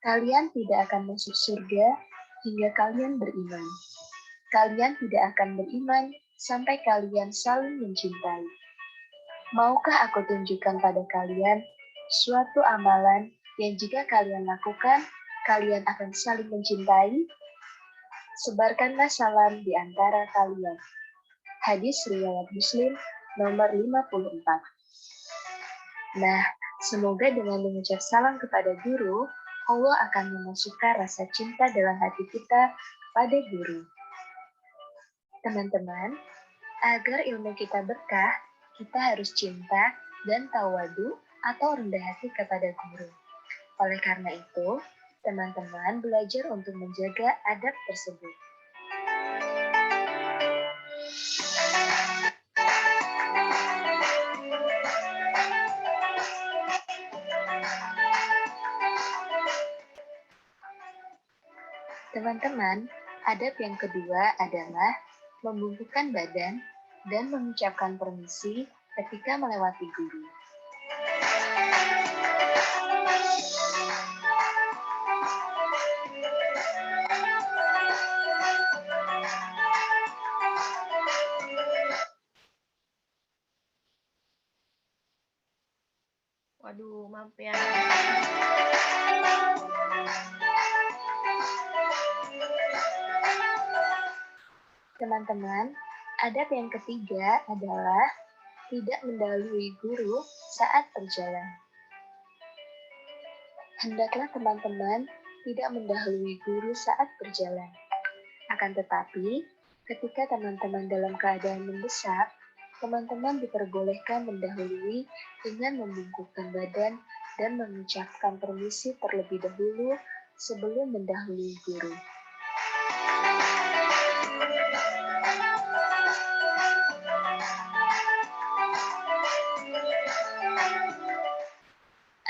Kalian tidak akan masuk surga hingga kalian beriman. Kalian tidak akan beriman sampai kalian saling mencintai. Maukah aku tunjukkan pada kalian suatu amalan yang jika kalian lakukan, kalian akan saling mencintai? Sebarkanlah salam di antara kalian. Hadis riwayat Muslim nomor 54. Nah, semoga dengan mengucap salam kepada guru, Allah akan memasukkan rasa cinta dalam hati kita pada guru. Teman-teman, agar ilmu kita berkah, kita harus cinta dan tawadu atau rendah hati kepada guru. Oleh karena itu, teman-teman belajar untuk menjaga adab tersebut. Teman-teman, adab yang kedua adalah membungkukkan badan dan mengucapkan permisi ketika melewati guru. Waduh, maaf ya. Teman-teman, adab yang ketiga adalah tidak mendahului guru saat berjalan. Hendaklah teman-teman tidak mendahului guru saat berjalan. Akan tetapi, ketika teman-teman dalam keadaan mendesak, teman-teman diperbolehkan mendahului dengan membungkukkan badan dan mengucapkan permisi terlebih dahulu sebelum mendahului guru.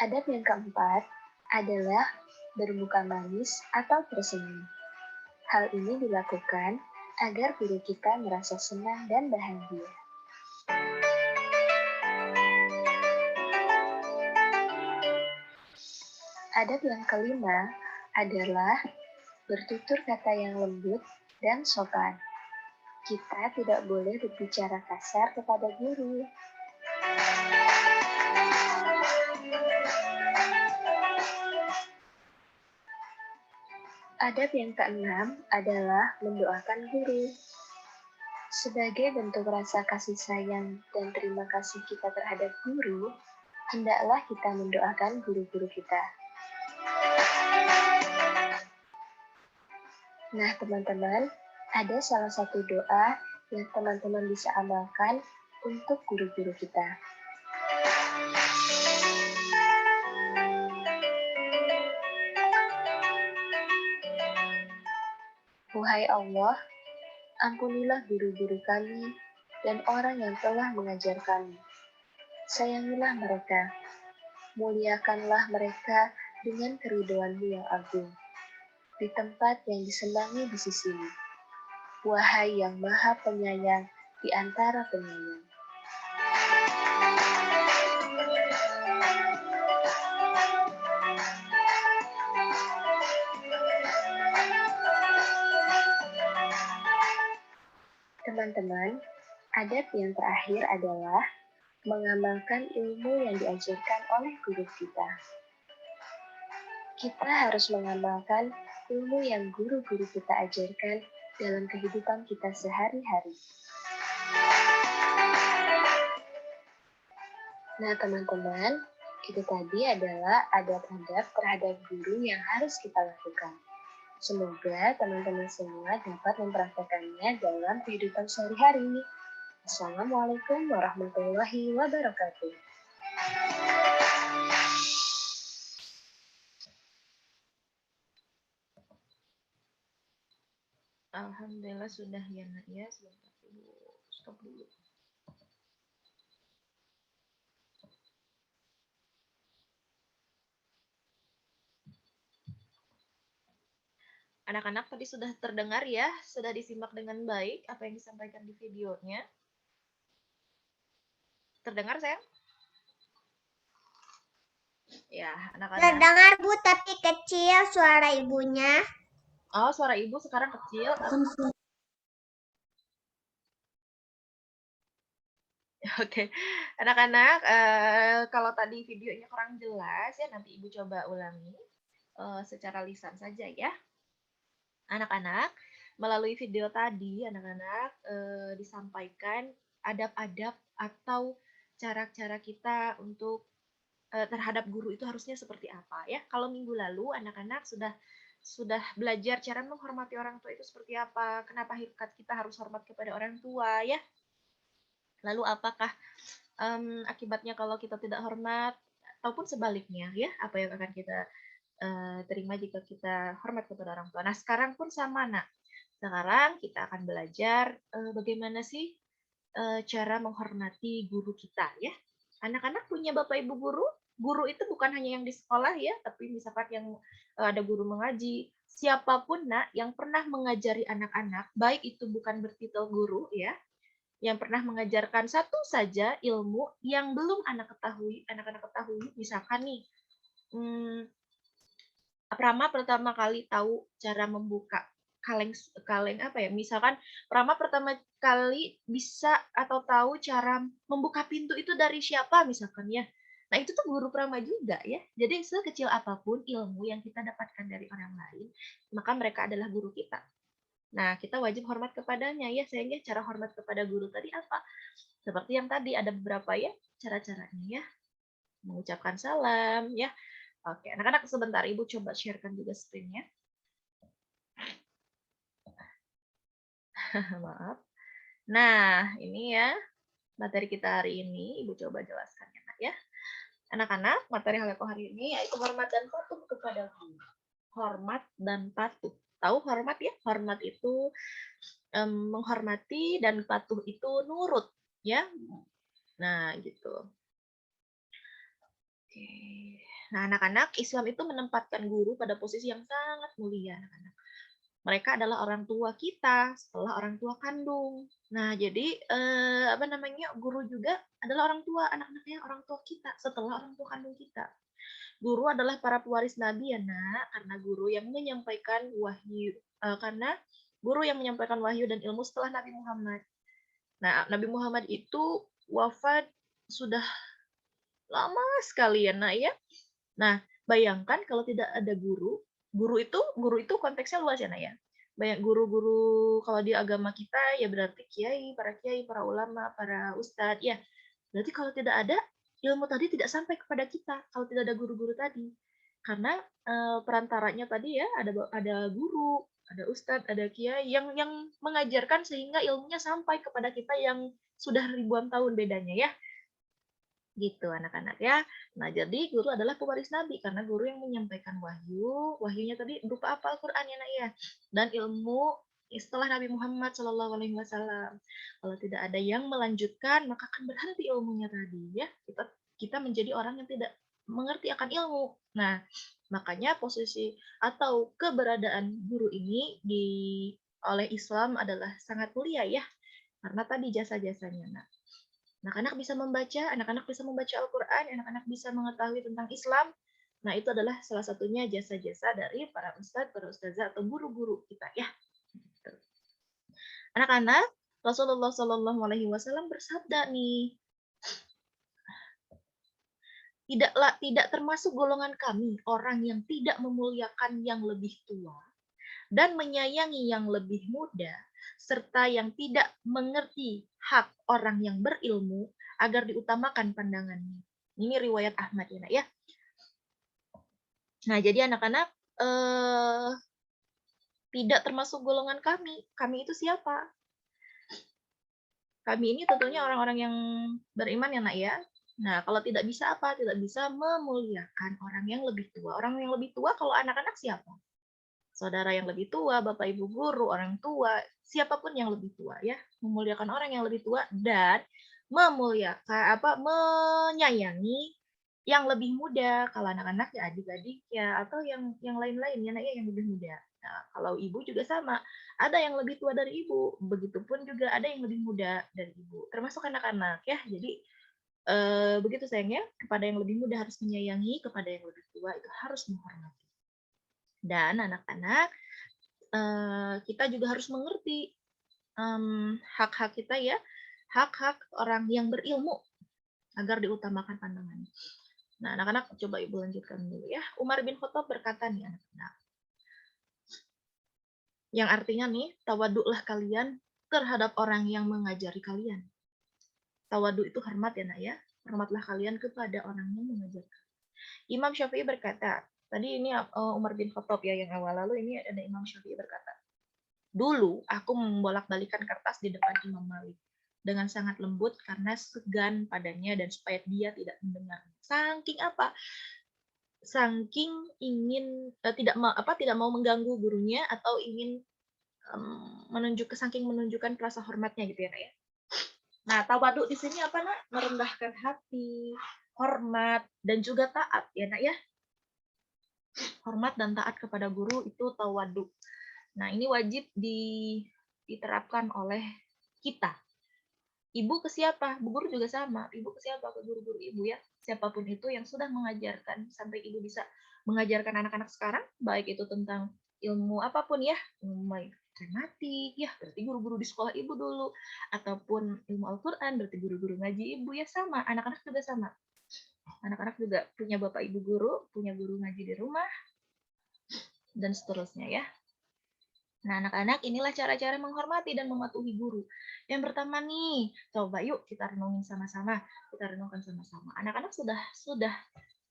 Adab yang keempat adalah bermuka manis atau tersenyum. Hal ini dilakukan agar guru kita merasa senang dan bahagia. Adab yang kelima adalah bertutur kata yang lembut dan sopan. Kita tidak boleh berbicara kasar kepada guru. Adab yang keenam adalah mendoakan guru. Sebagai bentuk rasa kasih sayang dan terima kasih kita terhadap guru, hendaklah kita mendoakan guru-guru kita. Nah, teman-teman, ada salah satu doa yang teman-teman bisa amalkan untuk guru-guru kita. Wahai Allah, ampunilah guru-guru kami dan orang yang telah mengajar kami. Sayangilah mereka, muliakanlah mereka dengan keridhaan-Mu yang agung, di tempat yang disenangi di sisi-Mu. Wahai yang Maha Penyayang di antara penyayang. Teman-teman, adab yang terakhir adalah mengamalkan ilmu yang diajarkan oleh guru kita. Kita harus mengamalkan ilmu yang guru-guru kita ajarkan dalam kehidupan kita sehari-hari. Nah, teman-teman, itu tadi adalah adab-adab terhadap guru yang harus kita lakukan. Semoga teman-teman semua dapat mempraktekannya dalam kehidupan sehari-hari. Assalamualaikum warahmatullahi wabarakatuh. Alhamdulillah sudah ya nak ya. Sebentar dulu. Stop dulu. Anak-anak tadi sudah terdengar ya, sudah disimak dengan baik apa yang disampaikan di videonya. Terdengar sayang? Ya, anak-anak. Terdengar Bu, tapi kecil suara ibunya. Oh, suara ibu sekarang kecil. Oke, anak-anak, kalau tadi videonya kurang jelas ya, nanti ibu coba ulangi secara lisan saja ya. Anak-anak, melalui video tadi, anak-anak disampaikan adab-adab atau cara-cara kita untuk terhadap guru itu harusnya seperti apa ya. Kalau minggu lalu anak-anak sudah belajar cara menghormati orang tua itu seperti apa, kenapa kita harus hormat kepada orang tua ya. Lalu apakah akibatnya kalau kita tidak hormat ataupun sebaliknya ya, apa yang akan kita terima jika kita hormat kepada orang tua. Nah, sekarang pun sama, Nak. Sekarang kita akan belajar bagaimana sih cara menghormati guru kita ya. Anak-anak punya Bapak Ibu guru? Guru itu bukan hanya yang di sekolah ya, tapi misalkan yang ada guru mengaji, siapapun Nak yang pernah mengajari anak-anak, baik itu bukan bertitel guru ya, yang pernah mengajarkan satu saja ilmu yang belum anak-anak ketahui, misalkan nih, Prama pertama kali tahu cara membuka kaleng apa ya? Misalkan Prama pertama kali bisa atau tahu cara membuka pintu itu dari siapa misalkan ya. Nah, itu tuh guru Prama juga ya. Jadi sekecil apapun ilmu yang kita dapatkan dari orang lain, maka mereka adalah guru kita. Nah, kita wajib hormat kepadanya ya. Sehingga cara hormat kepada guru tadi apa? Seperti yang tadi ada beberapa ya cara-caranya ya. Mengucapkan salam ya. Oke, anak-anak sebentar Ibu coba sharekan juga screen-nya. Maaf. Nah, ini ya materi kita hari ini. Ibu coba jelaskan ya, Nak ya. Anak-anak, materi Haleko hari ini yaitu hormat dan patuh kepada guru. Hormat dan patuh. Tahu hormat ya? Hormat itu menghormati dan patuh itu nurut ya. Nah, gitu. Oke. Nah, anak-anak, Islam itu menempatkan guru pada posisi yang sangat mulia, anak-anak. Mereka adalah orang tua kita setelah orang tua kandung. Nah, jadi guru juga adalah orang tua anak-anaknya, orang tua kita setelah orang tua kandung kita. Guru adalah para pewaris Nabi ya, Nak, karena guru yang menyampaikan wahyu dan ilmu setelah Nabi Muhammad. Nah, Nabi Muhammad itu wafat sudah lama sekali ya, Nak ya. Nah, bayangkan kalau tidak ada guru itu konteksnya luas ya, Nak ya. Banyak guru-guru kalau di agama kita ya berarti para kiai, para ulama, para ustadz ya. Berarti kalau tidak ada ilmu tadi tidak sampai kepada kita kalau tidak ada guru-guru tadi. Karena perantaranya tadi ya ada guru, ada ustadz, ada kiai yang mengajarkan sehingga ilmunya sampai kepada kita yang sudah ribuan tahun bedanya ya. Gitu anak-anak ya. Nah, jadi guru adalah pewaris Nabi karena guru yang menyampaikan wahyu. Wahyunya tadi berupa apa? Al-Qur'an ya, Nak ya. Dan ilmu setelah Nabi Muhammad Shallallahu alaihi wasallam. Kalau tidak ada yang melanjutkan, maka akan berhenti ilmunya tadi ya. Kita menjadi orang yang tidak mengerti akan ilmu. Nah, makanya posisi atau keberadaan guru ini oleh Islam adalah sangat mulia ya. Karena tadi jasa-jasanya. Nah, anak-anak bisa membaca Al-Quran, anak-anak bisa mengetahui tentang Islam. Nah, itu adalah salah satunya jasa-jasa dari para ustadz, para ustazah, atau guru-guru kita ya. Anak-anak, Rasulullah Shallallahu Alaihi Wasallam bersabda nih, tidak termasuk golongan kami orang yang tidak memuliakan yang lebih tua dan menyayangi yang lebih muda, serta yang tidak mengerti hak orang yang berilmu agar diutamakan pandangannya. Ini riwayat Ahmad ya, Nak ya. Nah, jadi anak-anak tidak termasuk golongan kami. Kami itu siapa? Kami ini tentunya orang-orang yang beriman ya, Nak ya. Nah, kalau tidak bisa apa? Tidak bisa memuliakan orang yang lebih tua. Orang yang lebih tua kalau anak-anak siapa? Saudara yang lebih tua, bapak ibu guru, orang tua, siapapun yang lebih tua ya, memuliakan orang yang lebih tua dan menyayangi yang lebih muda. Kalau anak-anak ya adik-adik ya atau yang lain-lain ya, yang lebih muda. Nah, kalau ibu juga sama, ada yang lebih tua dari ibu, begitupun juga ada yang lebih muda dari ibu, termasuk anak-anak ya. Jadi Begitu sayangnya, kepada yang lebih muda harus menyayangi, kepada yang lebih tua itu harus menghormati. Dan anak-anak, kita juga harus mengerti hak-hak kita ya, hak-hak orang yang berilmu agar diutamakan pandangannya. Nah, anak-anak coba Ibu lanjutkan dulu ya. Umar bin Khattab berkata nih anak-anak, yang artinya nih, tawaduklah kalian terhadap orang yang mengajari kalian. Tawadu itu hormat ya nak ya. Hormatlah kalian kepada orang yang mengajar. Imam Syafi'i berkata, tadi ini Umar bin Khattab ya yang awal, lalu ini ada Imam Syafi'i berkata, dulu aku membolak-balikan kertas di depan Imam Malik dengan sangat lembut karena segan padanya dan supaya dia tidak mendengar. Saking apa? Saking ingin tidak mau mengganggu gurunya atau ingin saking menunjukkan rasa hormatnya gitu ya, Nak ya. Nah, tawadu di sini apa, Nak? Merendahkan hati, hormat, dan juga taat ya, Nak ya. Hormat dan taat kepada guru itu tawadu. Nah, ini wajib diterapkan oleh kita. Ibu ke siapa? Bu guru juga sama. Ibu ke siapa? Ke guru-guru ibu ya. Siapapun itu yang sudah mengajarkan sampai ibu bisa mengajarkan anak-anak sekarang, baik itu tentang ilmu apapun ya, ilmu matematik ya, berarti guru-guru di sekolah ibu dulu, ataupun ilmu Al-Quran, berarti guru-guru ngaji ibu ya sama. Anak-anak juga sama. Anak-anak juga punya bapak ibu guru, punya guru ngaji di rumah, dan seterusnya ya. Nah, anak-anak, inilah cara-cara menghormati dan mematuhi guru. Yang pertama nih, coba yuk kita renungin sama-sama. Kita renungkan sama-sama. Anak-anak sudah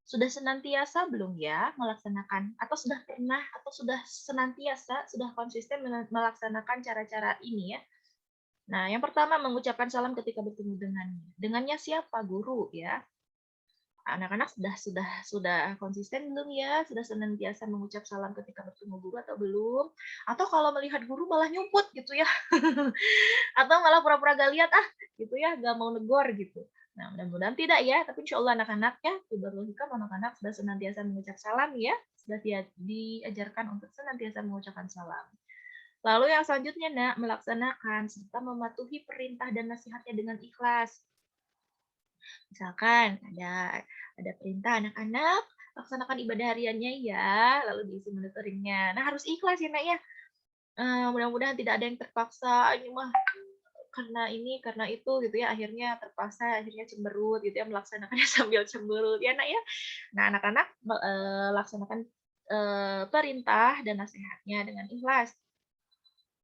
senantiasa belum ya melaksanakan, atau sudah pernah, atau sudah senantiasa, sudah konsisten melaksanakan cara-cara ini ya. Nah, yang pertama mengucapkan salam ketika bertemu dengannya. Dengannya siapa? Guru ya. Anak-anak sudah konsisten belum ya? Sudah senantiasa mengucap salam ketika bertemu guru atau belum? Atau kalau melihat guru malah nyumput gitu ya? Atau malah pura-pura gak lihat gitu ya, gak mau negor gitu. Nah, mudah-mudahan tidak ya, tapi insya Allah anak-anak ya, anak-anak sudah senantiasa mengucap salam ya, sudah diajarkan untuk senantiasa mengucapkan salam. Lalu yang selanjutnya, Nak, melaksanakan serta mematuhi perintah dan nasihatnya dengan ikhlas. Misalkan ada perintah anak-anak laksanakan ibadah hariannya ya, lalu diisi monitoringnya. Nah, harus ikhlas ya, Nak ya. Mudah-mudahan tidak ada yang terpaksa ini mah karena itu gitu ya, akhirnya terpaksa, akhirnya cemberut gitu ya, melaksanakannya sambil cemberut ya, Nak ya. Nah, anak-anak laksanakan perintah dan nasihatnya dengan ikhlas.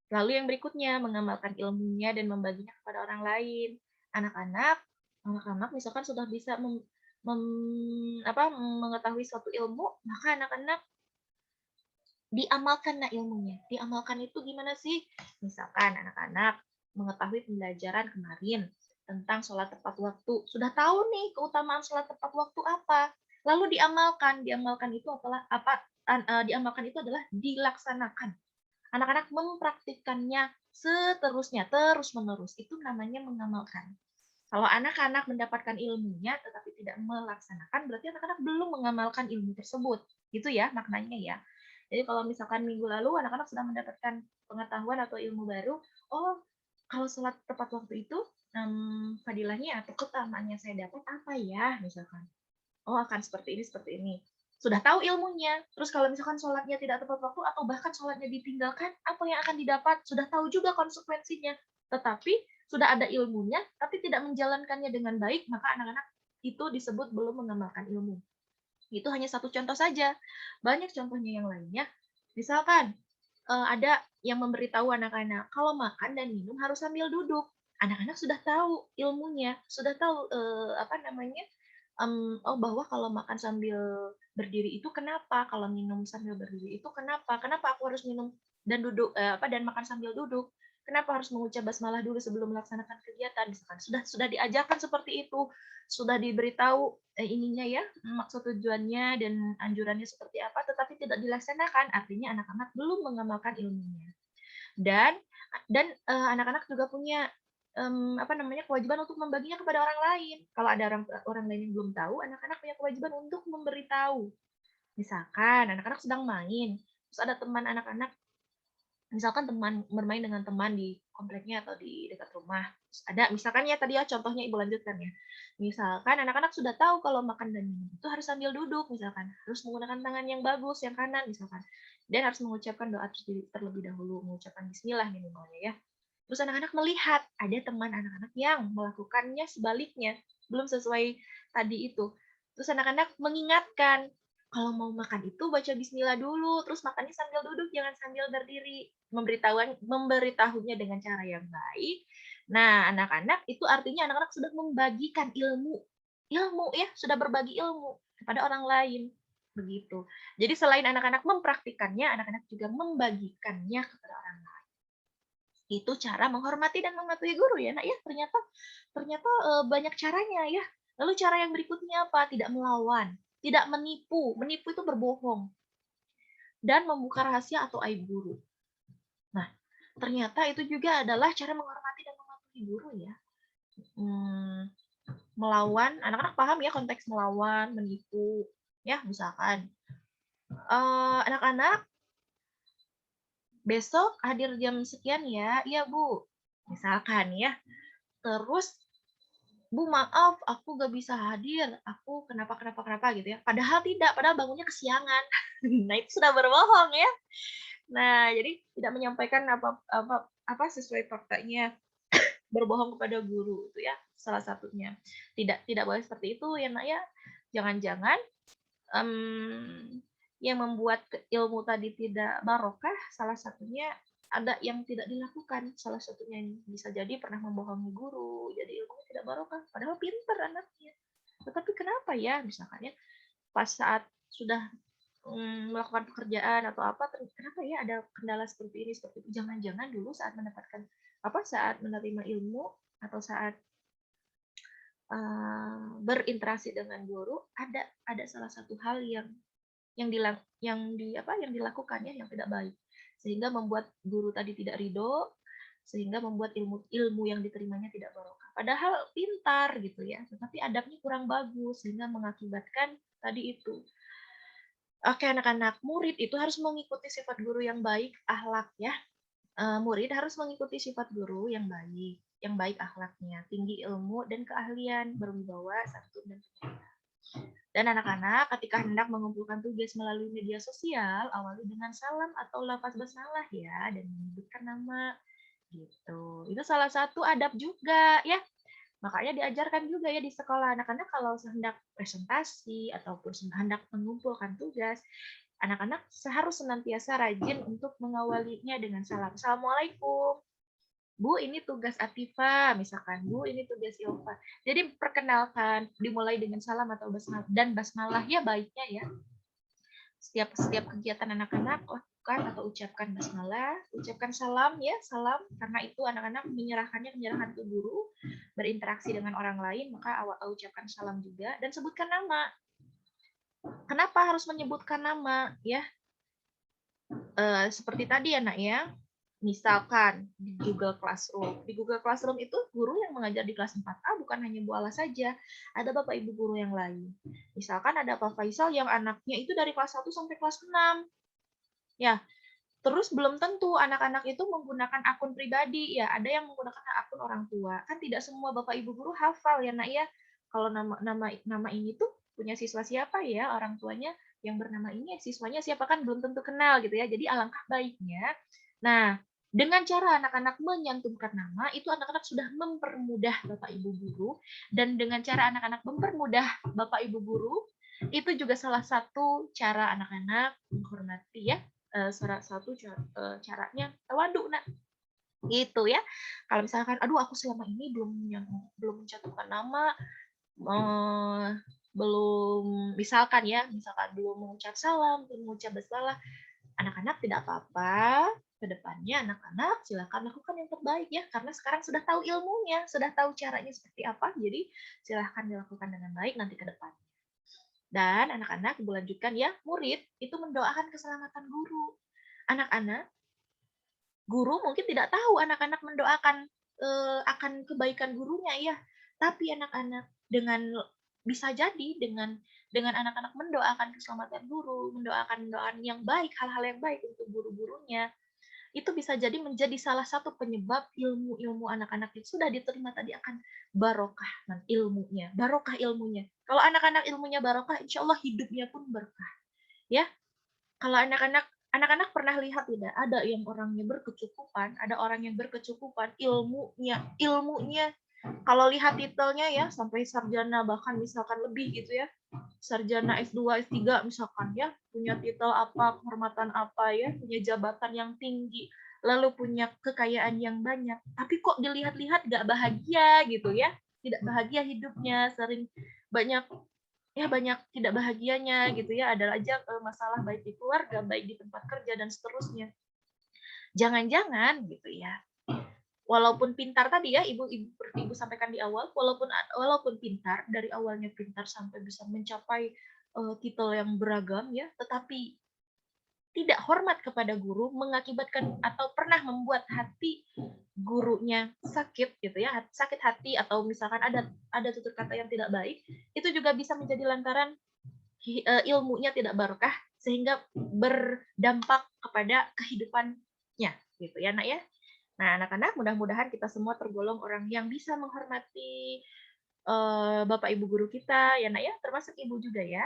Lalu yang berikutnya, mengamalkan ilmunya dan membaginya kepada orang lain. Anak-anak misalkan sudah bisa mengetahui suatu ilmu, maka anak-anak diamalkan ilmunya. Diamalkan itu gimana sih? Misalkan anak-anak mengetahui pembelajaran kemarin tentang sholat tepat waktu. Sudah tahu nih keutamaan sholat tepat waktu apa. Lalu diamalkan. Diamalkan itu adalah dilaksanakan. Anak-anak mempraktikkannya seterusnya, terus-menerus. Itu namanya mengamalkan. Kalau anak-anak mendapatkan ilmunya tetapi tidak melaksanakan, berarti anak-anak belum mengamalkan ilmu tersebut. Gitu ya maknanya ya. Jadi kalau misalkan minggu lalu anak-anak sudah mendapatkan pengetahuan atau ilmu baru, oh kalau sholat tepat waktu itu fadilahnya atau keutamaannya saya dapat apa ya misalkan. Oh akan seperti ini. Sudah tahu ilmunya. Terus kalau misalkan sholatnya tidak tepat waktu atau bahkan sholatnya ditinggalkan, apa yang akan didapat? Sudah tahu juga konsekuensinya. Tetapi sudah ada ilmunya, tapi tidak menjalankannya dengan baik, maka anak-anak itu disebut belum mengamalkan ilmu. Itu hanya satu contoh saja. Banyak contohnya yang lainnya. Misalkan ada yang memberitahu anak-anak, kalau makan dan minum harus sambil duduk. Anak-anak sudah tahu ilmunya, sudah tahu bahwa kalau makan sambil berdiri itu kenapa, kalau minum sambil berdiri itu kenapa aku harus minum dan duduk dan makan sambil duduk, kenapa harus mengucap basmalah dulu sebelum melaksanakan kegiatan, misalkan sudah diajarkan seperti itu, sudah diberitahu ininya ya, maksud tujuannya dan anjurannya seperti apa, tetapi tidak dilaksanakan, artinya anak-anak belum mengamalkan ilmunya. Dan anak-anak juga punya kewajiban untuk membaginya kepada orang lain. Kalau ada orang lain yang belum tahu, anak-anak punya kewajiban untuk memberitahu. Misalkan anak-anak sedang main, terus ada teman anak-anak Misalkan bermain dengan teman di kompleknya atau di dekat rumah. Terus ada misalkan ya tadi ya contohnya Ibu lanjutkan ya. Misalkan anak-anak sudah tahu kalau makan dan minum itu harus sambil duduk misalkan, harus menggunakan tangan yang bagus, yang kanan misalkan. Dan harus mengucapkan doa terlebih dahulu, mengucapkan bismillah minimalnya ya. Terus anak-anak melihat ada teman anak-anak yang melakukannya sebaliknya, belum sesuai tadi itu. Terus anak-anak mengingatkan, kalau mau makan itu baca bismillah dulu, terus makannya sambil duduk, jangan sambil berdiri. Memberitahunya dengan cara yang baik. Nah, anak-anak itu artinya anak-anak sudah membagikan ilmu. Ilmu ya, sudah berbagi ilmu kepada orang lain. Begitu. Jadi selain anak-anak mempraktikannya, anak-anak juga membagikannya kepada orang lain. Itu cara menghormati dan mematuhi guru ya, Nak ya. Ternyata ternyata banyak caranya ya. Lalu cara yang berikutnya apa? Tidak melawan, tidak menipu. Menipu itu berbohong dan membuka rahasia atau aib guru. Nah, ternyata itu juga adalah cara menghormati dan mematuhi guru ya. Melawan, anak-anak paham ya konteks melawan, menipu. Ya, misalkan anak-anak besok hadir jam sekian ya. Iya, Bu. Misalkan ya. Terus, Bu maaf, aku gak bisa hadir. Aku kenapa gitu ya. Padahal tidak, padahal bangunnya kesiangan. Nah, itu sudah berbohong ya. Nah, jadi tidak menyampaikan apa sesuai faktanya. Berbohong kepada guru itu ya salah satunya. Tidak boleh seperti itu ya, Nak ya. Jangan-jangan yang membuat ilmu tadi tidak barokah, salah satunya ada yang tidak dilakukan. Salah satunya bisa jadi pernah membohongi guru, jadi ilmunya tidak barokah. Padahal pintar anaknya. Tetapi kenapa ya, misalkan ya, pas saat sudah melakukan pekerjaan atau apa, kenapa ya ada kendala seperti ini, seperti itu. Jangan-jangan dulu saat mendapatkan saat menerima ilmu atau saat berinteraksi dengan guru ada salah satu hal yang dilakukannya yang tidak baik, sehingga membuat guru tadi tidak ridho, sehingga membuat ilmu yang diterimanya tidak barokah. Padahal pintar gitu ya, tetapi adabnya kurang bagus sehingga mengakibatkan tadi itu. Oke, anak-anak, murid itu harus mengikuti sifat guru yang baik, akhlak ya. Murid harus mengikuti sifat guru yang baik akhlaknya, tinggi ilmu dan keahlian, berwibawa, santun dan penyayang. Dan anak-anak ketika hendak mengumpulkan tugas melalui media sosial, awali dengan salam atau lafaz basmalah ya, dan menyebutkan nama gitu. Itu salah satu adab juga ya. Makanya diajarkan juga ya di sekolah anak-anak kalau hendak presentasi ataupun hendak mengumpulkan tugas, anak-anak harus senantiasa rajin untuk mengawalinya dengan salam. Assalamualaikum. Bu, ini tugas Atifa, misalkan. Bu, ini tugas Ilva. Jadi perkenalkan, dimulai dengan salam atau basmalah ya baiknya ya. Setiap kegiatan anak-anak lakukan atau ucapkan basmalah, ucapkan salam ya, salam karena itu anak-anak menyerahkan ke guru, berinteraksi dengan orang lain, maka ucapkan salam juga dan sebutkan nama. Kenapa harus menyebutkan nama ya? Seperti tadi ya, Nak ya. Misalkan di Google Classroom. Di Google Classroom itu guru yang mengajar di kelas 4A bukan hanya Bu Ala saja, ada Bapak Ibu guru yang lain. Misalkan ada Pak Faisal yang anaknya itu dari kelas 1 sampai kelas 6. Ya, terus belum tentu anak-anak itu menggunakan akun pribadi ya, ada yang menggunakan akun orang tua. Kan tidak semua Bapak Ibu guru hafal ya, Nak ya. Kalau nama ini tuh punya siswa siapa ya, orang tuanya yang bernama ini siswanya siapa kan belum tentu kenal gitu ya. Jadi alangkah baiknya. Nah, dengan cara anak-anak menyantumkan nama, itu anak-anak sudah mempermudah Bapak Ibu guru, dan dengan cara anak-anak mempermudah Bapak Ibu guru, itu juga salah satu cara anak-anak menghormati ya, salah satu caranya tawadhu, Nak. Gitu ya. Kalau misalkan, aduh aku selama ini belum mencantumkan nama, misalkan belum mengucap salam, belum mengucap basmalah, anak-anak tidak apa-apa. Kedepannya anak-anak silakan lakukan yang terbaik ya, karena sekarang sudah tahu ilmunya, sudah tahu caranya seperti apa, jadi silahkan dilakukan dengan baik nanti ke depan. Dan anak-anak dilanjutkan ya, murid itu mendoakan keselamatan guru. Anak-anak, guru mungkin tidak tahu anak-anak mendoakan akan kebaikan gurunya ya, tapi anak-anak bisa jadi dengan anak-anak mendoakan keselamatan guru, mendoakan yang baik, hal-hal yang baik untuk guru-gurunya, itu bisa jadi menjadi salah satu penyebab ilmu-ilmu anak-anak yang sudah diterima tadi akan barokah ilmunya, barokah ilmunya. Kalau anak-anak ilmunya barokah, insya Allah hidupnya pun berkah. Ya, kalau anak-anak pernah lihat tidak? Ada yang orangnya berkecukupan, ada orang yang berkecukupan ilmunya. Kalau lihat titelnya ya sampai sarjana bahkan misalkan lebih gitu ya. Sarjana S2, S3 misalkan ya, punya titel apa, kehormatan apa ya, punya jabatan yang tinggi, lalu punya kekayaan yang banyak. Tapi kok dilihat-lihat gak bahagia gitu ya. Tidak bahagia hidupnya, sering banyak tidak bahagianya gitu ya, ada aja masalah baik di keluarga, baik di tempat kerja dan seterusnya. Jangan-jangan gitu ya, walaupun pintar tadi ya, ibu seperti ibu sampaikan di awal, walaupun pintar dari awalnya pintar sampai bisa mencapai titel yang beragam ya, tetapi tidak hormat kepada guru mengakibatkan atau pernah membuat hati gurunya sakit gitu ya, sakit hati, atau misalkan ada tutur kata yang tidak baik, itu juga bisa menjadi lantaran ilmunya tidak barokah sehingga berdampak kepada kehidupannya gitu ya nak ya. Nah anak-anak, mudah-mudahan kita semua tergolong orang yang bisa menghormati bapak ibu guru kita ya nak ya, termasuk ibu juga ya.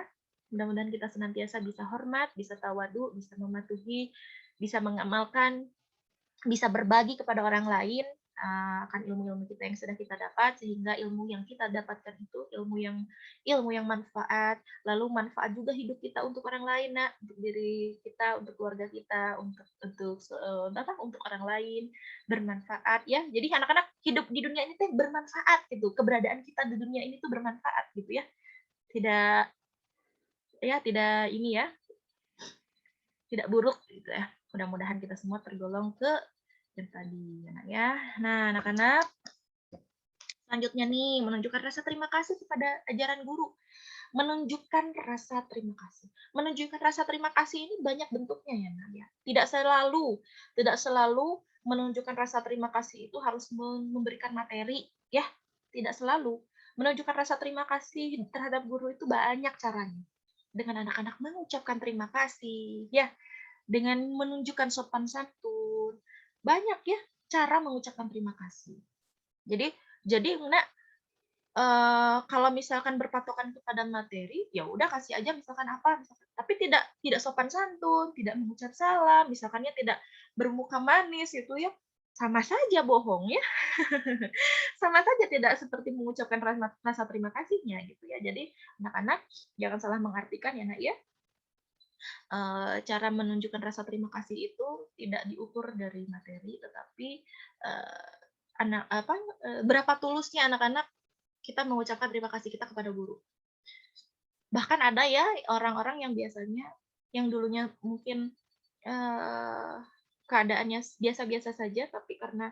Mudah-mudahan kita senantiasa bisa hormat, bisa tawadu, bisa mematuhi, bisa mengamalkan, bisa berbagi kepada orang lain akan ilmu-ilmu kita yang sudah kita dapat, sehingga ilmu yang kita dapatkan itu ilmu yang manfaat, lalu manfaat juga hidup kita untuk orang lain, nak, untuk diri kita, untuk keluarga kita, untuk orang lain, bermanfaat ya. Jadi anak-anak hidup di dunia ini tuh bermanfaat gitu, keberadaan kita di dunia ini tuh bermanfaat gitu ya. Tidak tidak buruk gitu ya. Mudah-mudahan kita semua tergolong ke yang tadi anak ya. Nah, anak-anak, selanjutnya nih, menunjukkan rasa terima kasih kepada ajaran guru. Menunjukkan rasa terima kasih. Menunjukkan rasa terima kasih ini banyak bentuknya ya, Nak ya. Tidak selalu menunjukkan rasa terima kasih itu harus memberikan materi, ya. Tidak selalu. Menunjukkan rasa terima kasih terhadap guru itu banyak caranya. Dengan anak-anak mengucapkan terima kasih, ya. Dengan menunjukkan sopan santun. Banyak ya cara mengucapkan terima kasih. Jadi Nak, kalau misalkan berpatokan kepada materi, ya udah kasih aja misalkan apa, tapi tidak sopan santun, tidak mengucap salam, misalkannya tidak bermuka manis itu ya, sama saja bohong ya. Sama saja tidak seperti mengucapkan rasa terima kasihnya gitu ya. Jadi anak-anak jangan salah mengartikan ya Nak ya. Cara menunjukkan rasa terima kasih itu tidak diukur dari materi, tetapi berapa tulusnya anak-anak kita mengucapkan terima kasih kita kepada guru. Bahkan ada ya orang-orang yang biasanya, yang dulunya mungkin keadaannya biasa-biasa saja, tapi karena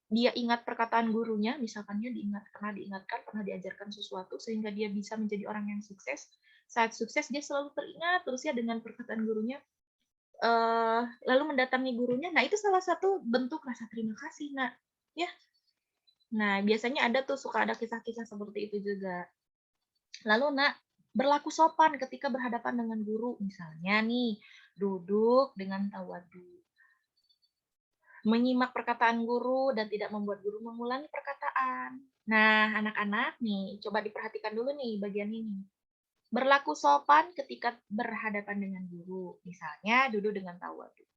dia ingat perkataan gurunya, misalkannya pernah diajarkan sesuatu, sehingga dia bisa menjadi orang yang sukses. Saat sukses dia selalu teringat terus ya dengan perkataan gurunya, lalu mendatangi gurunya. Nah itu salah satu bentuk rasa terima kasih, Nak. Ya. Nah biasanya suka ada kisah-kisah seperti itu juga. Lalu Nak, berlaku sopan ketika berhadapan dengan guru, misalnya nih duduk dengan tawadu, menyimak perkataan guru dan tidak membuat guru mengulangi perkataan. Nah, anak-anak nih, coba diperhatikan dulu nih bagian ini. Berlaku sopan ketika berhadapan dengan guru. Misalnya duduk dengan tawadu.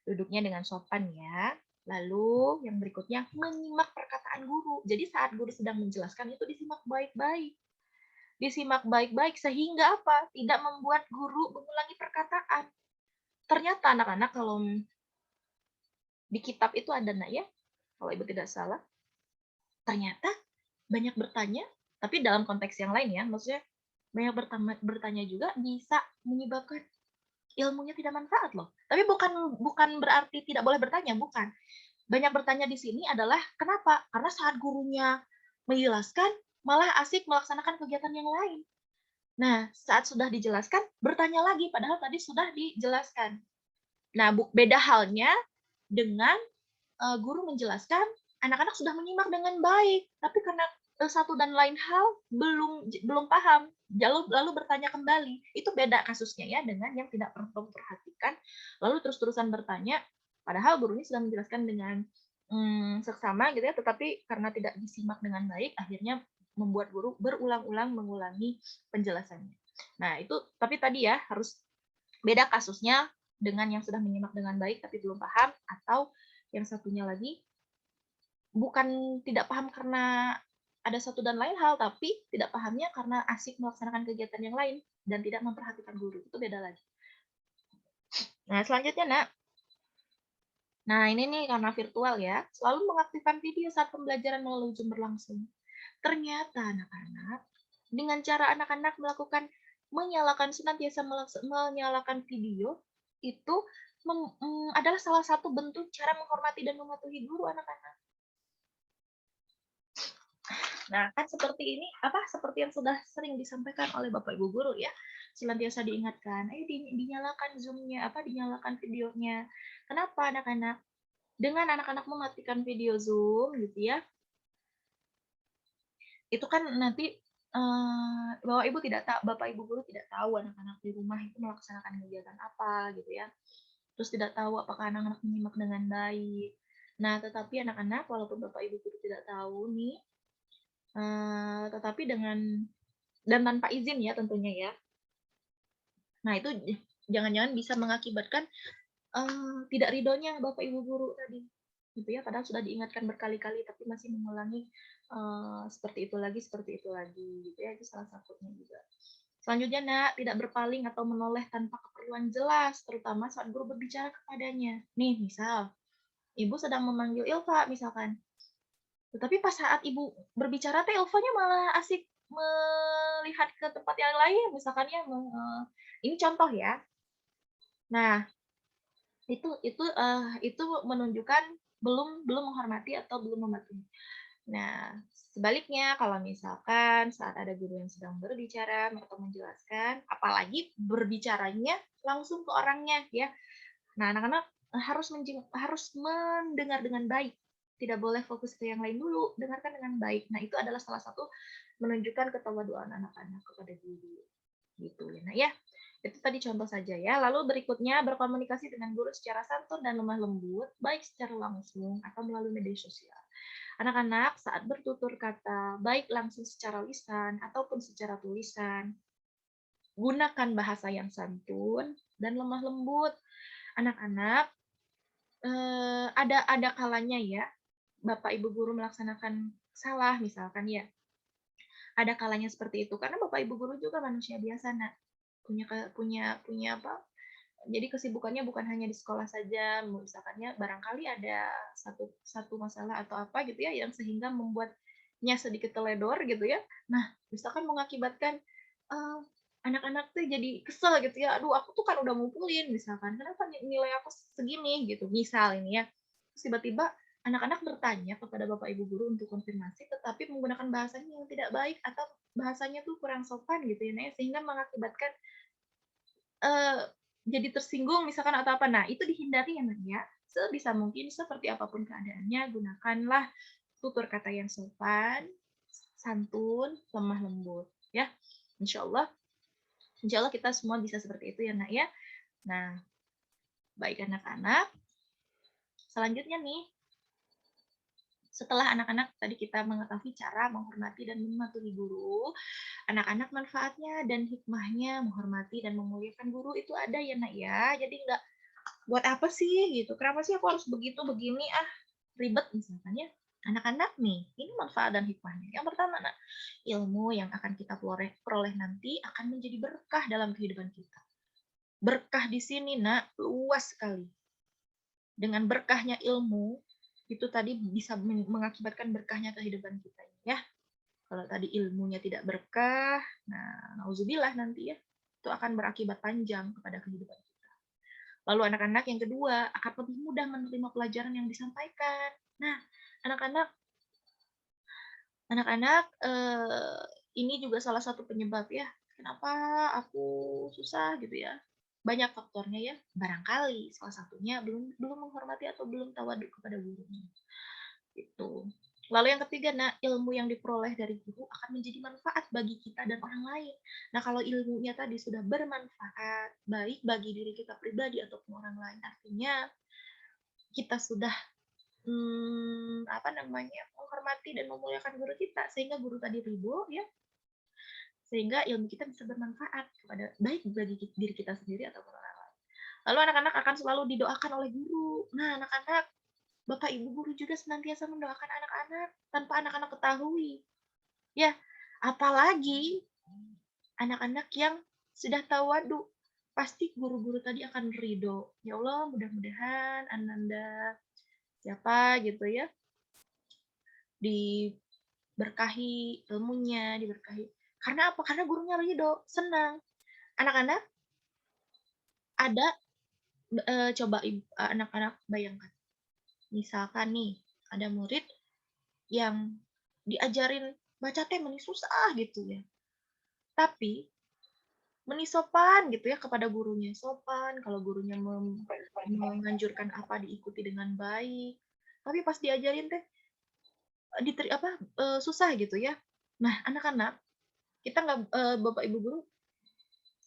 Duduknya dengan sopan ya. Lalu yang berikutnya menyimak perkataan guru. Jadi saat guru sedang menjelaskan itu disimak baik-baik. Disimak baik-baik sehingga apa? Tidak membuat guru mengulangi perkataan. Ternyata anak-anak kalau di kitab itu ada Nak ya, kalau ibu tidak salah, ternyata banyak bertanya, tapi dalam konteks yang lain ya, maksudnya banyak bertanya juga bisa menyebabkan ilmunya tidak manfaat loh. Tapi bukan berarti tidak boleh bertanya, bukan. Banyak bertanya di sini adalah kenapa? Karena saat gurunya menjelaskan malah asik melaksanakan kegiatan yang lain. Nah, saat sudah dijelaskan bertanya lagi padahal tadi sudah dijelaskan. Nah, beda halnya dengan guru menjelaskan, anak-anak sudah menyimak dengan baik, tapi karena satu dan lain hal belum paham, lalu bertanya kembali. Itu beda kasusnya ya dengan yang tidak pernah memperhatikan, lalu terus-terusan bertanya, Padahal gurunya sudah menjelaskan dengan seksama gitu ya, tetapi karena tidak disimak dengan baik, akhirnya membuat guru berulang-ulang mengulangi penjelasannya. Nah, itu tapi tadi ya harus beda kasusnya dengan yang sudah menyimak dengan baik tapi belum paham, atau yang satunya lagi bukan tidak paham karena ada satu dan lain hal, tapi tidak pahamnya karena asik melaksanakan kegiatan yang lain dan tidak memperhatikan guru. Itu beda lagi. Nah, selanjutnya, Nak. Nah, ini nih karena virtual ya, selalu mengaktifkan video saat pembelajaran melalui Zoom berlangsung. Ternyata anak-anak, dengan cara anak-anak senantiasa menyalakan video, itu adalah salah satu bentuk cara menghormati dan mematuhi guru anak-anak. Nah, kan seperti ini, seperti yang sudah sering disampaikan oleh Bapak Ibu guru ya, senantiasa diingatkan, ayo dinyalakan Zoom-nya, dinyalakan videonya. Kenapa anak-anak? Dengan anak-anak mematikan video Zoom gitu ya, itu kan nanti Bapak Ibu guru tidak tahu anak-anak di rumah itu melaksanakan kegiatan apa gitu ya. Terus tidak tahu apakah anak-anak menyimak dengan baik. Nah, tetapi anak-anak walaupun Bapak Ibu guru tidak tahu nih, tetapi dan tanpa izin ya tentunya ya. Nah, itu jangan-jangan bisa mengakibatkan tidak ridhonya Bapak Ibu guru tadi. Gitu ya, padahal sudah diingatkan berkali-kali tapi masih mengulangi seperti itu lagi gitu ya. Itu salah satunya juga. Selanjutnya, Nak, tidak berpaling atau menoleh tanpa keperluan jelas, terutama saat guru berbicara kepadanya. Nih, misal Ibu sedang memanggil Ilva misalkan. Tetapi pas saat Ibu berbicara teh Ilvanya malah asik melihat ke tempat yang lain misalkan ya, ini contoh ya. Nah, itu menunjukkan belum menghormati atau belum mematuhi. Nah, sebaliknya kalau misalkan saat ada guru yang sedang berbicara atau menjelaskan, apalagi berbicaranya langsung ke orangnya ya. Nah, anak-anak harus mendengar dengan baik. Tidak boleh fokus ke yang lain dulu, dengarkan dengan baik. Nah, itu adalah salah satu menunjukkan ketawaduan anak-anak kepada guru. Gitu ya. Nah, ya. Itu tadi contoh saja ya. Lalu berikutnya berkomunikasi dengan guru secara santun dan lemah lembut, baik secara langsung atau melalui media sosial. Anak-anak saat bertutur kata, baik langsung secara lisan ataupun secara tulisan, gunakan bahasa yang santun dan lemah lembut. Anak-anak ada kalanya ya, Bapak Ibu guru melaksanakan salah misalkan ya. Ada kalanya seperti itu karena Bapak Ibu guru juga manusia biasa, Nak. Punya apa? Jadi kesibukannya bukan hanya di sekolah saja, misalkannya barangkali ada satu masalah atau apa gitu ya yang sehingga membuatnya sedikit teledor gitu ya. Nah, misalkan mengakibatkan anak-anak tuh jadi kesel gitu ya. Aduh, aku tuh kan udah ngumpulin misalkan. Kenapa nilai aku segini gitu. Misal ini ya. Terus tiba-tiba anak-anak bertanya kepada Bapak Ibu guru untuk konfirmasi tetapi menggunakan bahasanya yang tidak baik atau bahasanya tuh kurang sopan gitu ya, sehingga mengakibatkan jadi tersinggung misalkan atau apa. Nah, itu dihindari ya, Nak, ya. Sebisa mungkin seperti apapun keadaannya, gunakanlah tutur kata yang sopan, santun, lemah lembut, ya. Insya Allah kita semua bisa seperti itu ya, Nak, ya. Nah, baik anak-anak. Selanjutnya nih, setelah anak-anak tadi kita mengetahui cara menghormati dan mematuhi guru, anak-anak manfaatnya dan hikmahnya menghormati dan memuliakan guru itu ada ya, Nak, ya. Jadi nggak buat apa sih gitu, kenapa sih aku harus begitu begini, ribet misalkan ya. Anak-anak nih, ini manfaat dan hikmahnya. Yang pertama, Nak, ilmu yang akan kita peroleh nanti akan menjadi berkah dalam kehidupan kita. Berkah di sini, Nak, luas sekali. Dengan berkahnya ilmu, itu tadi bisa mengakibatkan berkahnya kehidupan kita ya. Kalau tadi ilmunya tidak berkah, nah nauzubillah nanti ya, itu akan berakibat panjang kepada kehidupan kita. Lalu anak-anak yang kedua akan lebih mudah menerima pelajaran yang disampaikan. Nah, anak-anak ini juga salah satu penyebab ya, kenapa aku susah gitu ya. Banyak faktornya ya, barangkali salah satunya belum menghormati atau belum tawadu kepada gurunya. Gitu. Lalu yang ketiga, nah, ilmu yang diperoleh dari guru akan menjadi manfaat bagi kita dan orang lain. Nah, kalau ilmunya tadi sudah bermanfaat, baik bagi diri kita pribadi ataupun orang lain, artinya kita sudah menghormati dan memuliakan guru kita, sehingga guru tadi ridho, ya, sehingga ilmu kita bisa bermanfaat kepada baik bagi diri kita sendiri ataupun orang lain. Lalu anak-anak akan selalu didoakan oleh guru. Nah, anak-anak, Bapak Ibu guru juga senantiasa mendoakan anak-anak tanpa anak-anak ketahui. Ya, apalagi anak-anak yang sudah tawadu, pasti guru-guru tadi akan ridho. Ya Allah, mudah-mudahan Ananda siapa gitu ya, diberkahi ilmunya, diberkahi. Karena apa? Karena gurunya ridho, senang. Anak-anak ada coba anak-anak bayangkan. Misalkan nih, ada murid yang diajarin baca teh meni susah gitu ya. Tapi meni sopan gitu ya kepada gurunya. Sopan kalau gurunya menganjurkan apa diikuti dengan baik. Tapi pas diajarin teh susah gitu ya. Nah, anak-anak, kita nggak Bapak Ibu guru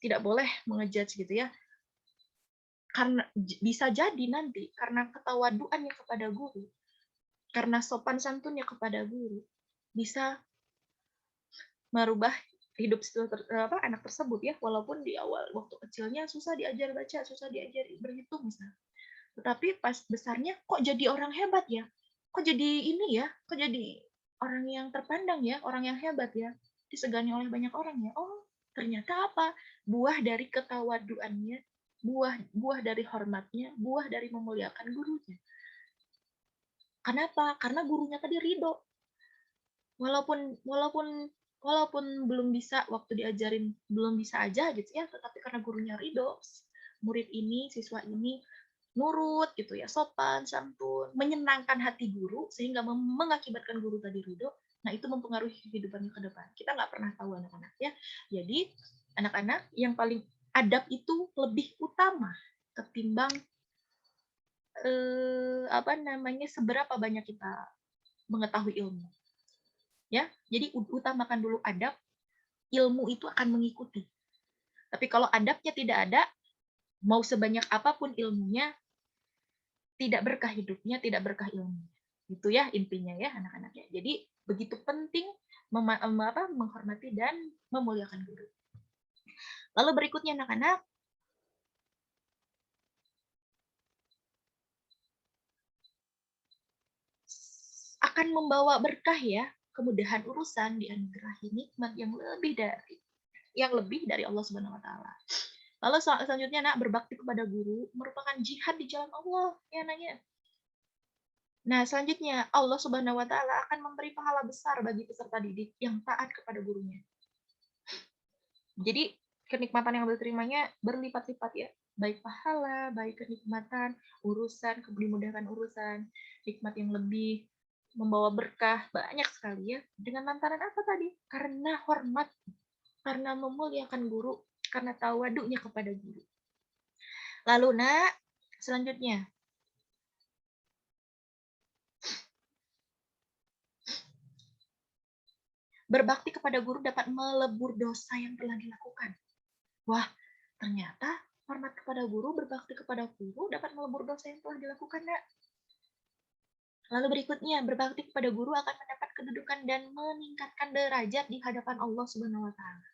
tidak boleh mengejudge gitu ya. Karena bisa jadi nanti karena ketawaduannya kepada guru, karena sopan santunnya kepada guru, bisa merubah hidup anak tersebut ya, walaupun di awal waktu kecilnya susah diajar baca, susah diajar berhitung misalnya. Tetapi pas besarnya kok jadi orang hebat ya? Kok jadi ini ya? Kok jadi orang yang terpandang ya, orang yang hebat ya? Disegani oleh banyak orang ya. Oh, ternyata apa? Buah dari ketawaduannya, buah dari hormatnya, buah dari memuliakan gurunya. Kenapa? Karena gurunya tadi ridho. Walaupun belum bisa waktu diajarin belum bisa aja gitu ya, tetapi karena gurunya ridho, murid ini, siswa ini nurut gitu ya, sopan, santun, menyenangkan hati guru sehingga mengakibatkan guru tadi ridho. Nah, itu mempengaruhi kehidupannya ke depan. Kita nggak pernah tahu anak-anak ya. Jadi, anak-anak yang paling adab itu lebih utama ketimbang seberapa banyak kita mengetahui ilmu. Ya, jadi utamakan dulu adab, ilmu itu akan mengikuti. Tapi kalau adabnya tidak ada, mau sebanyak apapun ilmunya, tidak berkah hidupnya, tidak berkah ilmunya. Itu ya intinya ya anak-anak ya. Jadi begitu penting menghormati dan memuliakan guru. Lalu berikutnya anak-anak, akan membawa berkah ya, kemudahan urusan, dianugerahi nikmat yang lebih dari Allah Subhanahu wa taala. Lalu selanjutnya nak, berbakti kepada guru merupakan jihad di jalan Allah ya nanya. Nah, selanjutnya Allah Subhanahu wa taala akan memberi pahala besar bagi peserta didik yang taat kepada gurunya. Jadi, kenikmatan yang diterimanya berlipat-lipat ya. Baik pahala, baik kenikmatan, urusan, dimudahkan urusan, nikmat yang lebih, membawa berkah, banyak sekali ya. Dengan lantaran apa tadi? Karena hormat, karena memuliakan guru, karena tawadunya kepada guru. Lalu nak, selanjutnya. Berbakti kepada guru dapat melebur dosa yang telah dilakukan. Wah, ternyata hormat kepada guru, berbakti kepada guru dapat melebur dosa yang telah dilakukan, nak. Lalu berikutnya, berbakti kepada guru akan mendapat kedudukan dan meningkatkan derajat di hadapan Allah Subhanahu wa taala.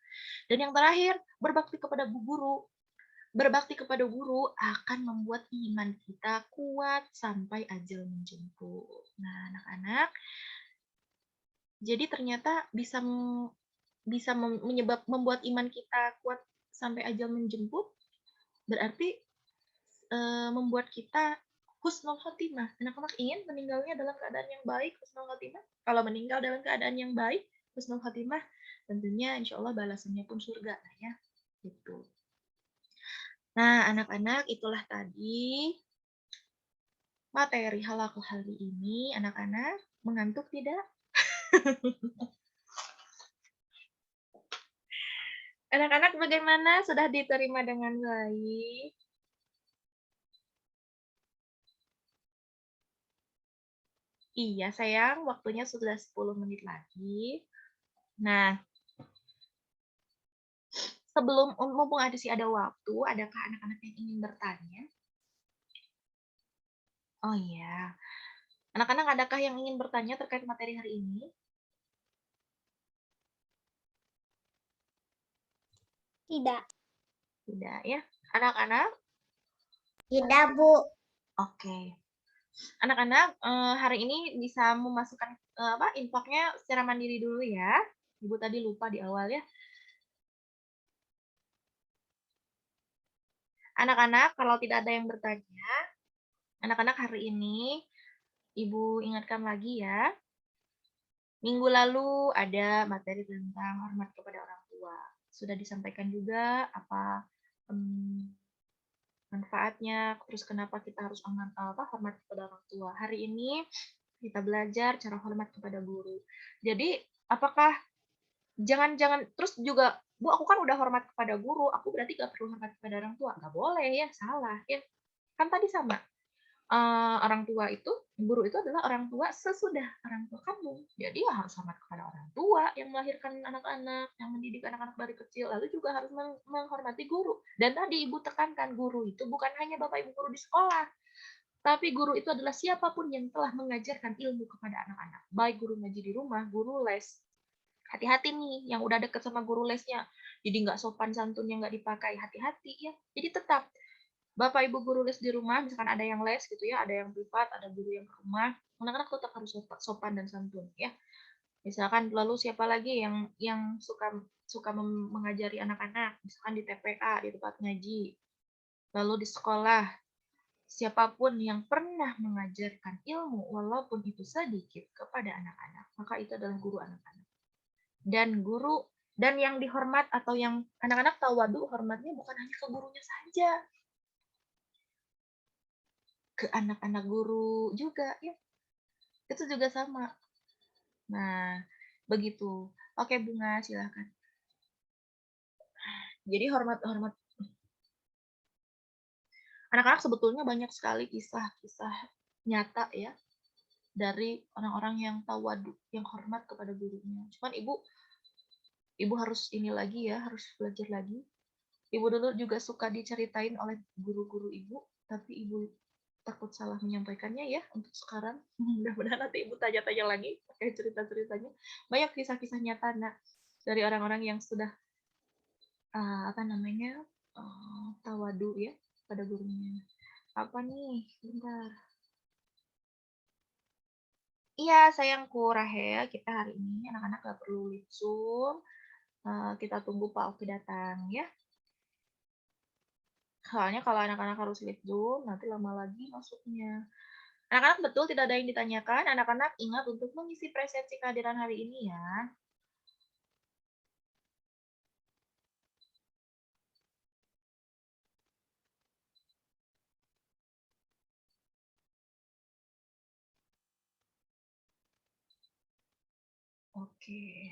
Dan yang terakhir, berbakti kepada guru. Berbakti kepada guru akan membuat iman kita kuat sampai ajal menjemput. Nah, anak-anak, jadi ternyata bisa membuat iman kita kuat sampai ajal menjemput, berarti membuat kita husnul khotimah. Anak-anak ingin meninggalnya dalam keadaan yang baik, husnul khotimah. Kalau meninggal dalam keadaan yang baik, husnul khotimah, tentunya insya Allah balasannya pun surga lah ya. Gitu. Nah, anak-anak, itulah tadi materi halaqah hari ini. Anak-anak, mengantuk tidak? Anak-anak bagaimana? Sudah diterima dengan baik? Iya sayang, waktunya sudah 10 menit lagi. Nah, sebelum mumpung ada waktu, adakah anak-anak yang ingin bertanya? Oh iya. Anak-anak adakah yang ingin bertanya terkait materi hari ini? Tidak. Tidak ya. Anak-anak? Tidak, Bu. Oke. Anak-anak, hari ini bisa memasukkan infoknya secara mandiri dulu ya. Ibu tadi lupa di awal ya. Anak-anak, kalau tidak ada yang bertanya, anak-anak hari ini Ibu ingatkan lagi ya. Minggu lalu ada materi tentang hormat kepada orang tua. Sudah disampaikan juga apa manfaatnya, terus kenapa kita harus hormat kepada orang tua. Hari ini kita belajar cara hormat kepada guru. Jadi, apakah jangan terus juga, Bu, aku kan udah hormat kepada guru, aku berarti gak perlu hormat kepada orang tua. Gak boleh ya, salah ya. Kan tadi sama. Orang tua itu, guru itu adalah orang tua sesudah orang tua kamu. Jadi ya harus hormat kepada orang tua yang melahirkan anak-anak, yang mendidik anak-anak dari kecil, lalu juga harus menghormati guru. Dan tadi Ibu tekankan, guru itu bukan hanya Bapak Ibu guru di sekolah, tapi guru itu adalah siapapun yang telah mengajarkan ilmu kepada anak-anak. Baik guru ngaji di rumah, guru les. Hati-hati nih yang udah deket sama guru lesnya. Jadi nggak sopan santunnya nggak dipakai. Hati-hati ya. Jadi tetap Bapak Ibu guru les di rumah, misalkan ada yang les gitu ya, ada yang privat, ada guru yang ke rumah, anak-anak tetap harus sopan dan santun ya. Misalkan lalu siapa lagi yang suka mengajari anak-anak, misalkan di TPA, di tempat ngaji, lalu di sekolah, siapapun yang pernah mengajarkan ilmu walaupun itu sedikit kepada anak-anak, maka itu adalah guru anak-anak. Dan yang dihormat atau yang anak-anak tawadu hormatnya bukan hanya ke gurunya saja, ke anak-anak guru juga ya. Itu juga sama. Nah, begitu. Oke, Bunga, silakan. Jadi hormat anak-anak sebetulnya banyak sekali kisah-kisah nyata ya dari orang-orang yang tawadu, yang hormat kepada gurunya. Cuman Ibu harus ini lagi ya, harus belajar lagi. Ibu dulu juga suka diceritain oleh guru-guru Ibu, tapi Ibu takut salah menyampaikannya ya untuk sekarang. Mudah-mudahan nanti Ibu tanya-tanya lagi pakai cerita-ceritanya. Banyak kisah-kisah nyata dari orang-orang yang sudah tawadu ya pada gurunya. Apa nih? Bentar. Iya, sayangku Rahel, kita hari ini anak-anak gak perlu live Zoom. Kita tunggu Pak Oki datang ya. Soalnya kalau anak-anak harus live Zoom, nanti lama lagi masuknya. Anak-anak betul tidak ada yang ditanyakan. Anak-anak ingat untuk mengisi presensi kehadiran hari ini ya. Oke.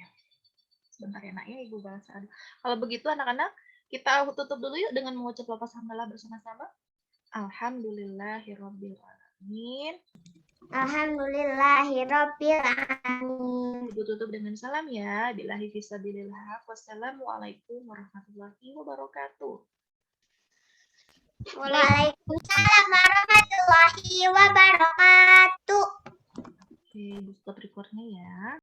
Sebentar ya nak ya, Ibu bahasa. Kalau begitu anak-anak, kita tutup dulu yuk dengan mengucap lafaz hamdalah bersama-sama. Alhamdulillahirabbil alamin. Alhamdulillahirabbil alamin. Ibu tutup dengan salam ya. Billahi fisabilillah. Wassalamualaikum warahmatullahi wabarakatuh. Waalaikumsalam warahmatullahi wabarakatuh. Oke, Ibu stop recordnya ya.